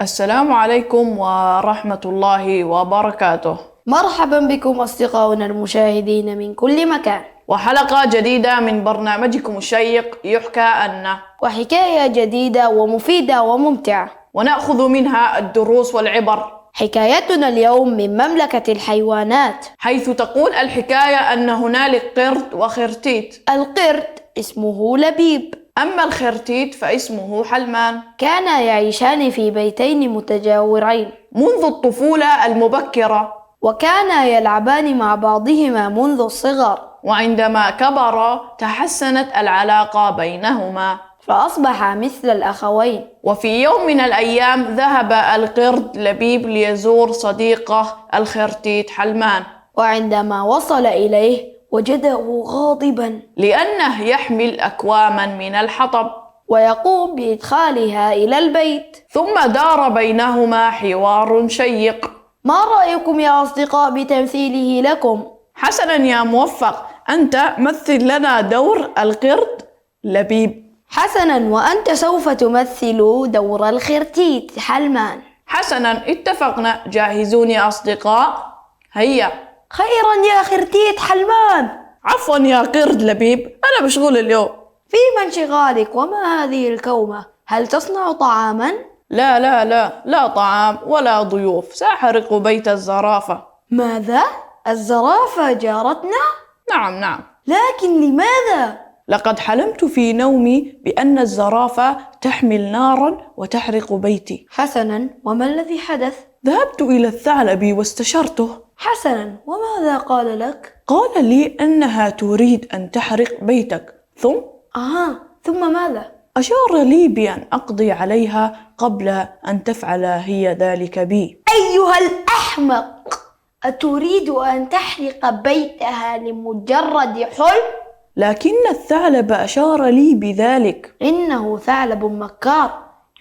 السلام عليكم ورحمة الله وبركاته. مرحبا بكم أصدقائنا المشاهدين من كل مكان، وحلقة جديدة من برنامجكم الشيق يحكى أن، وحكاية جديدة ومفيدة وممتعة، ونأخذ منها الدروس والعبر. حكايتنا اليوم من مملكة الحيوانات، حيث تقول الحكاية أن هنالك قرد وخرتيت. القرد اسمه لبيب، أما الخرتيت فاسمه حلمان. كانا يعيشان في بيتين متجاورين منذ الطفولة المبكرة، وكانا يلعبان مع بعضهما منذ الصغر، وعندما كبرا تحسنت العلاقة بينهما، فأصبحا مثل الأخوين. وفي يوم من الأيام ذهب القرد لبيب ليزور صديقه الخرتيت حلمان، وعندما وصل إليه وجده غاضبا لأنه يحمل أكواما من الحطب ويقوم بإدخالها إلى البيت. ثم دار بينهما حوار شيق. ما رأيكم يا أصدقاء بتمثيله لكم؟ حسنا يا موفق، أنت مثل لنا دور القرد لبيب. حسنا، وأنت سوف تمثل دور الخرتيت حلمان. حسنا، اتفقنا. جاهزون يا أصدقاء؟ هيا. خيرا يا خرتيت حلمان. عفوا يا قرد لبيب، أنا مشغول اليوم. فيما انشغالك؟ وما هذه الكومة؟ هل تصنع طعاما؟ لا طعام ولا ضيوف، سأحرق بيت الزرافة. ماذا؟ الزرافة جارتنا؟ نعم. لكن لماذا؟ لقد حلمت في نومي بأن الزرافة تحمل نارا وتحرق بيتي. حسنا، وما الذي حدث؟ ذهبت إلى الثعلب واستشرته. حسنا، وماذا قال لك؟ قال لي أنها تريد أن تحرق بيتك، ثم ماذا؟ أشار لي بأن أقضي عليها قبل أن تفعل هي ذلك بي. أيها الأحمق، أتريد أن تحرق بيتها لمجرد حلم؟ لكن الثعلب أشار لي بذلك. إنه ثعلب مكار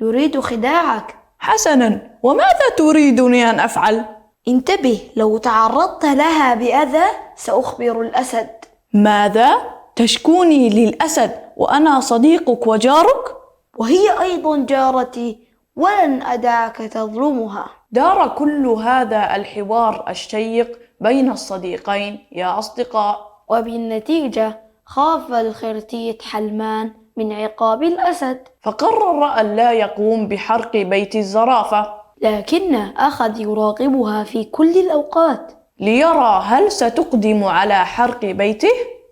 يريد خداعك. حسنا، وماذا تريدني أن أفعل؟ انتبه، لو تعرضت لها بأذى سأخبر الأسد. ماذا؟ تشكوني للأسد وأنا صديقك وجارك؟ وهي أيضا جارتي، ولن أدعك تظلمها. دار كل هذا الحوار الشيق بين الصديقين يا أصدقاء، وبالنتيجة خاف الخرتيت حلمان من عقاب الأسد، فقرر أن لا يقوم بحرق بيت الزرافة، لكنه أخذ يراقبها في كل الأوقات ليرى هل ستقدم على حرق بيته.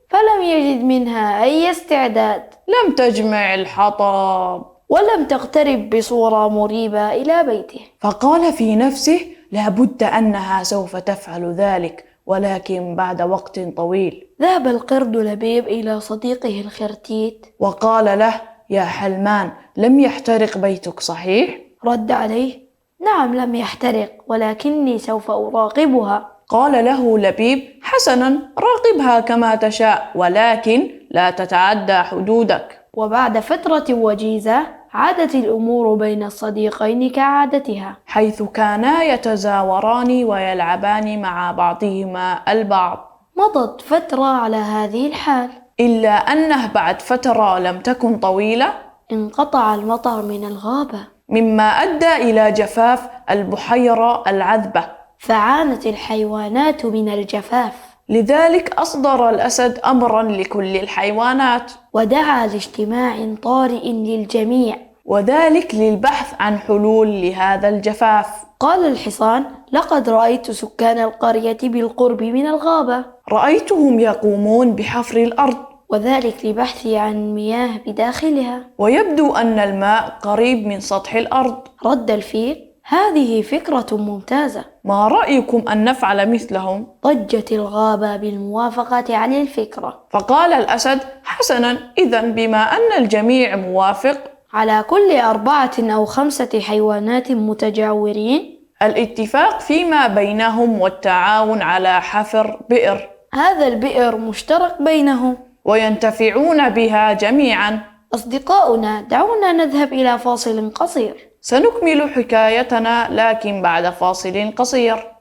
فلم يجد منها أي استعداد. لم تجمع الحطب ولم تقترب بصورة مريبة إلى بيته، فقال في نفسه لابد أنها سوف تفعل ذلك، ولكن بعد وقت طويل. ذهب القرد لبيب إلى صديقه الخرتيت وقال له: يا حلمان، لم يحترق بيتك صحيح؟ رد عليه: نعم، لم يحترق، ولكني سوف أراقبها. قال له لبيب: حسنا، راقبها كما تشاء، ولكن لا تتعدى حدودك. وبعد فترة وجيزة عادت الأمور بين الصديقين كعادتها، حيث كانا يتزاوران ويلعبان مع بعضهما البعض. مضت فترة على هذه الحال، إلا أنه بعد فترة لم تكن طويلة انقطع المطر من الغابة، مما أدى إلى جفاف البحيرة العذبة، فعانت الحيوانات من الجفاف. لذلك أصدر الأسد أمرا لكل الحيوانات، ودعا لاجتماع طارئ للجميع، وذلك للبحث عن حلول لهذا الجفاف. قال الحصان: لقد رأيت سكان القرية بالقرب من الغابة، رأيتهم يقومون بحفر الأرض، وذلك لبحث عن مياه بداخلها، ويبدو أن الماء قريب من سطح الأرض. رد الفيل: هذه فكرة ممتازة. ما رأيكم أن نفعل مثلهم؟ ضجت الغابة بالموافقة على الفكرة. فقال الأسد: حسنا، إذن بما أن الجميع موافق على كل 4 أو 5 حيوانات متجاورين الاتفاق فيما بينهم والتعاون على حفر بئر، هذا البئر مشترك بينهم وينتفعون بها جميعا. أصدقاؤنا، دعونا نذهب إلى فاصل قصير. سنكمل حكايتنا لكن بعد فاصل قصير.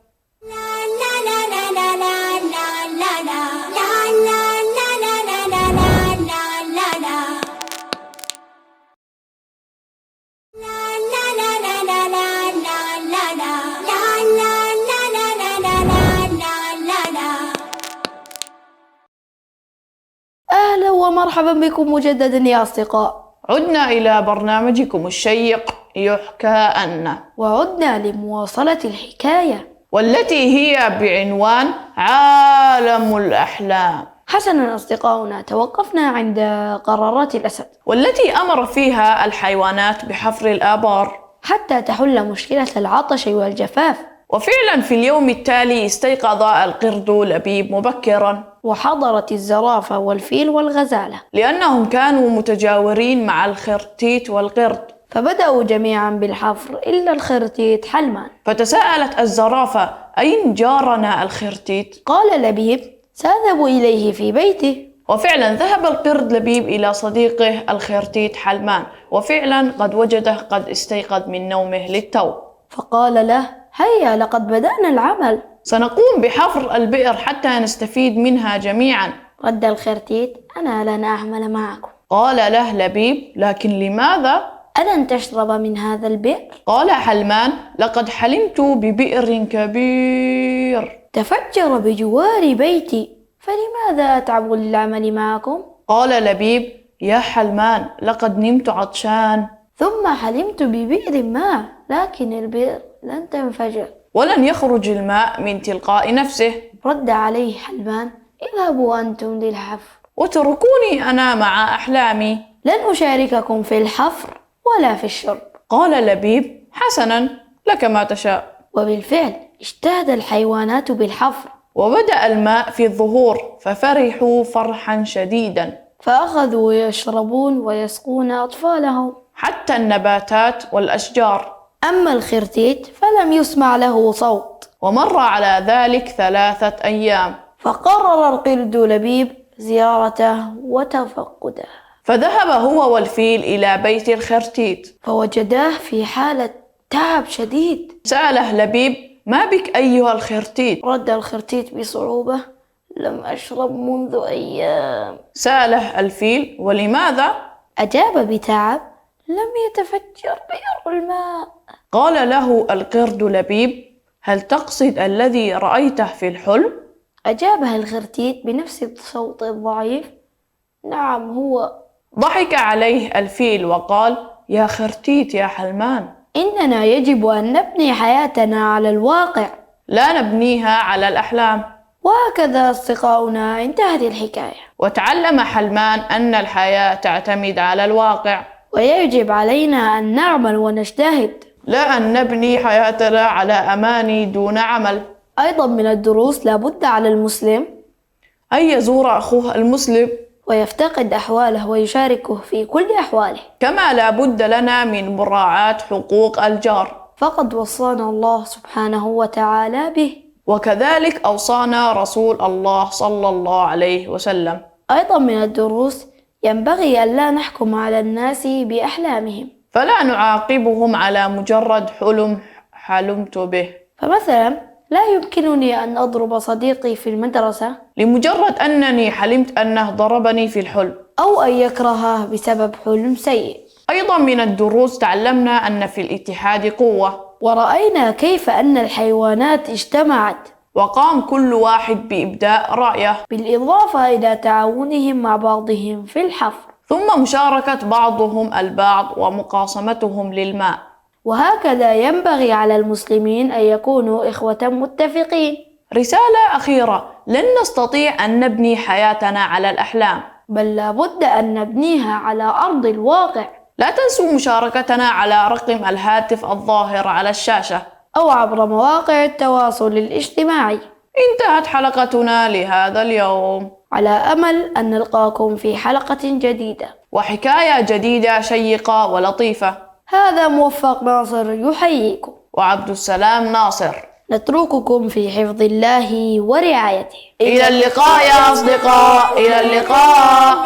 مرحبا بكم مجددا يا أصدقاء. عدنا إلى برنامجكم الشيق يحكى أن، وعدنا لمواصلة الحكاية، والتي هي بعنوان عالم الأحلام. حسنا أصدقاؤنا، توقفنا عند قرارات الأسد، والتي أمر فيها الحيوانات بحفر الآبار حتى تحل مشكلة العطش والجفاف. وفعلا في اليوم التالي استيقظ القرد لبيب مبكرا، وحضرت الزرافة والفيل والغزالة، لأنهم كانوا متجاورين مع الخرتيت والقرد. فبدأوا جميعا بالحفر إلا الخرتيت حلمان. فتساءلت الزرافة: أين جارنا الخرتيت؟ قال لبيب: سأذهب إليه في بيته. وفعلا ذهب القرد لبيب إلى صديقه الخرتيت حلمان، وفعلا قد وجده قد استيقظ من نومه للتو. فقال له: هيا لقد بدأنا العمل. سنقوم بحفر البئر حتى نستفيد منها جميعا. رد الخرتيت: أنا لن أعمل معكم. قال له لبيب: لكن لماذا؟ ألن تشرب من هذا البئر؟ قال حلمان: لقد حلمت ببئر كبير تفجر بجوار بيتي، فلماذا أتعب للعمل معكم؟ قال لبيب: يا حلمان، لقد نمت عطشان. ثم حلمت ببئر ماء، لكن البئر لن تنفجر ولن يخرج الماء من تلقاء نفسه. رد عليه حلمان: اذهبوا أنتم للحفر، واتركوني أنا مع أحلامي. لن أشارككم في الحفر ولا في الشرب. قال لبيب: حسنا، لك ما تشاء. وبالفعل اجتهد الحيوانات بالحفر، وبدأ الماء في الظهور، ففرحوا فرحا شديدا، فأخذوا يشربون ويسقون أطفالهم، حتى النباتات والأشجار. أما الخرتيت فلم يسمع له صوت. ومر على ذلك 3 أيام، فقرر القرد لبيب زيارته وتفقده، فذهب هو والفيل إلى بيت الخرتيت، فوجداه في حالة تعب شديد. سأله لبيب: ما بك أيها الخرتيت؟ رد الخرتيت بصعوبة: لم أشرب منذ أيام. سأله الفيل: ولماذا؟ أجاب بتعب: لم يتفجر بئر الماء. قال له القرد لبيب: هل تقصد الذي رأيته في الحلم؟ أجابه الخرتيت بنفس الصوت الضعيف: نعم هو. ضحك عليه الفيل وقال: يا خرتيت يا حلمان، إننا يجب أن نبني حياتنا على الواقع، لا نبنيها على الأحلام. وهكذا أصدقاؤنا انتهت الحكاية. وتعلم حلمان أن الحياة تعتمد على الواقع، ويجب علينا أن نعمل ونجتهد، لا أن نبني حياتنا على أماني دون عمل. أيضا من الدروس لابد على المسلم أن يزور أخوه المسلم ويفتقد أحواله ويشاركه في كل أحواله، كما لا بد لنا من مراعاة حقوق الجار، فقد وصانا الله سبحانه وتعالى به، وكذلك أوصانا رسول الله صلى الله عليه وسلم. أيضا من الدروس ينبغي أن لا نحكم على الناس بأحلامهم، فلا نعاقبهم على مجرد حلم حلمت به. فمثلا لا يمكنني أن أضرب صديقي في المدرسة لمجرد أنني حلمت أنه ضربني في الحلم، أو أن يكرهه بسبب حلم سيء. أيضا من الدروس تعلمنا أن في الاتحاد قوة، ورأينا كيف أن الحيوانات اجتمعت وقام كل واحد بإبداء رأيه، بالإضافة إلى تعاونهم مع بعضهم في الحفر، ثم مشاركة بعضهم البعض ومقاسمتهم للماء. وهكذا ينبغي على المسلمين أن يكونوا إخوة متفقين. رسالة أخيرة: لن نستطيع أن نبني حياتنا على الأحلام، بل لابد أن نبنيها على أرض الواقع. لا تنسوا مشاركتنا على رقم الهاتف الظاهر على الشاشة أو عبر مواقع التواصل الاجتماعي. انتهت حلقتنا لهذا اليوم، على أمل أن نلقاكم في حلقة جديدة وحكاية جديدة شيقة ولطيفة. هذا موفق ناصر يحييكم، وعبد السلام ناصر. نترككم في حفظ الله ورعايته. إلى اللقاء يا أصدقاء، إلى اللقاء.